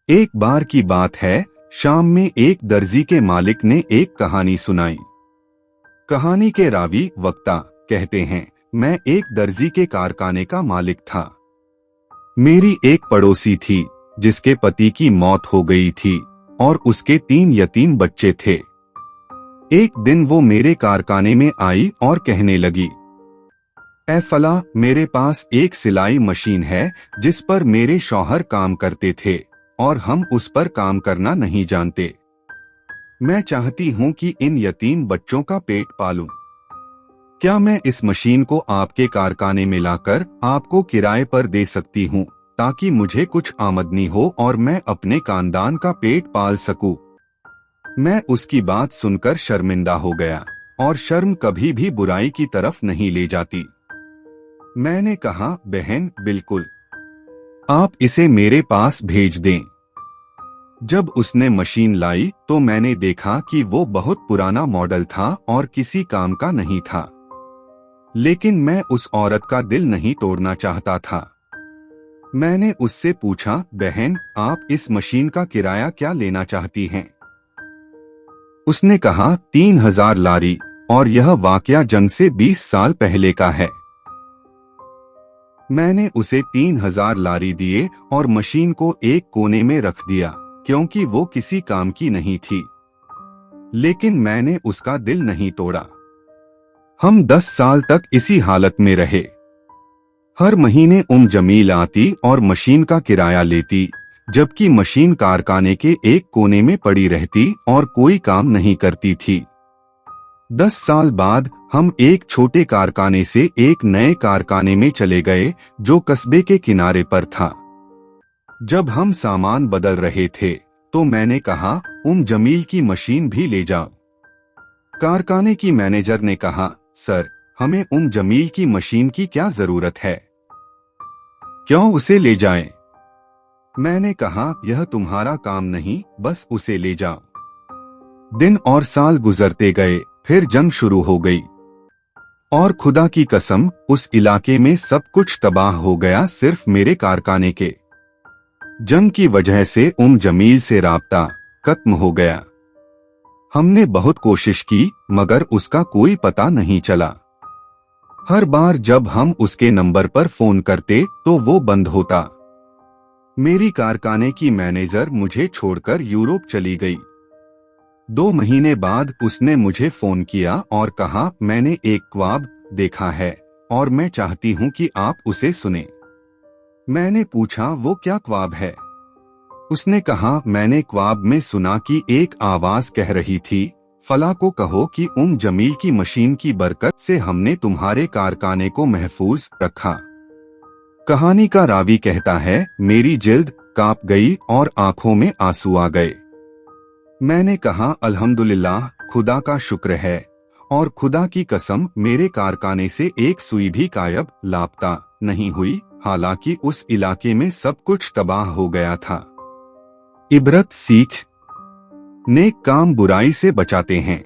एक बार की बात है, शाम में एक दर्जी के मालिक ने एक कहानी सुनाई। कहानी के रावी वक्ता कहते हैं, मैं एक दर्जी के कारखाने का मालिक था। मेरी एक पड़ोसी थी जिसके पति की मौत हो गई थी और उसके 3 यतीम बच्चे थे। एक दिन वो मेरे कारखाने में आई और कहने लगी, ए फला, मेरे पास एक सिलाई मशीन है जिस पर मेरे शौहर काम करते थे और हम उस पर काम करना नहीं जानते। मैं चाहती हूँ कि इन यतीम बच्चों का पेट पालूं। क्या मैं इस मशीन को आपके कारखाने में लाकर आपको किराए पर दे सकती हूँ ताकि मुझे कुछ आमदनी हो और मैं अपने खानदान का पेट पाल सकूं? मैं उसकी बात सुनकर शर्मिंदा हो गया और शर्म कभी भी बुराई की तरफ नहीं ले जाती। मैंने कहा, बहन बिल्कुल, आप इसे मेरे पास भेज दें। जब उसने मशीन लाई तो मैंने देखा कि वो बहुत पुराना मॉडल था और किसी काम का नहीं था। लेकिन मैं उस औरत का दिल नहीं तोड़ना चाहता था। मैंने उससे पूछा, बहन, आप इस मशीन का किराया क्या लेना चाहती हैं? उसने कहा, 3000 लारी, और यह वाकया जंग से 20 साल पहले का है। मैंने उसे 3000 लारी दिए और मशीन को एक कोने में रख दिया क्योंकि वो किसी काम की नहीं थी। लेकिन मैंने उसका दिल नहीं तोड़ा। हम 10 साल तक इसी हालत में रहे। हर महीने जमील आती और मशीन का किराया लेती, जबकि मशीन कारखाने के एक कोने में पड़ी रहती और कोई काम नहीं करती थी। 10 साल बाद हम एक छोटे कारखाने से एक नए कारखाने में चले गए जो कस्बे के किनारे पर था। जब हम सामान बदल रहे थे तो मैंने कहा, जमील की मशीन भी ले जाओ। कारखाने की मैनेजर ने कहा, सर, हमें जमील की मशीन की क्या जरूरत है? क्यों उसे ले जाएं? मैंने कहा, यह तुम्हारा काम नहीं, बस उसे ले जाओ। दिन और साल गुजरते गए, फिर जंग शुरू हो गई और खुदा की कसम, उस इलाके में सब कुछ तबाह हो गया सिर्फ मेरे कारखाने के। जंग की वजह से जमील से राब्ता खत्म हो गया। हमने बहुत कोशिश की मगर उसका कोई पता नहीं चला। हर बार जब हम उसके नंबर पर फोन करते तो वो बंद होता। मेरी कारखाने की मैनेजर मुझे छोड़कर यूरोप चली गई। 2 महीने बाद उसने मुझे फोन किया और कहा, मैंने एक ख्वाब देखा है और मैं चाहती हूँ कि आप उसे सुने। मैंने पूछा, वो क्या ख्वाब है? उसने कहा, मैंने ख्वाब में सुना कि एक आवाज कह रही थी, फला को कहो कि जमील की मशीन की बरकत से हमने तुम्हारे कारखाने को महफूज रखा। कहानी का रावी कहता है, मेरी जिल्द कांप गई और आंखों में आंसू आ गए। मैंने कहा, अल्हम्दुलिल्लाह, खुदा का शुक्र है, और खुदा की कसम, मेरे कारखाने से एक सुई भी गायब लापता नहीं हुई, हालांकि उस इलाके में सब कुछ तबाह हो गया था। इबरत सीख, नेक काम बुराई से बचाते हैं।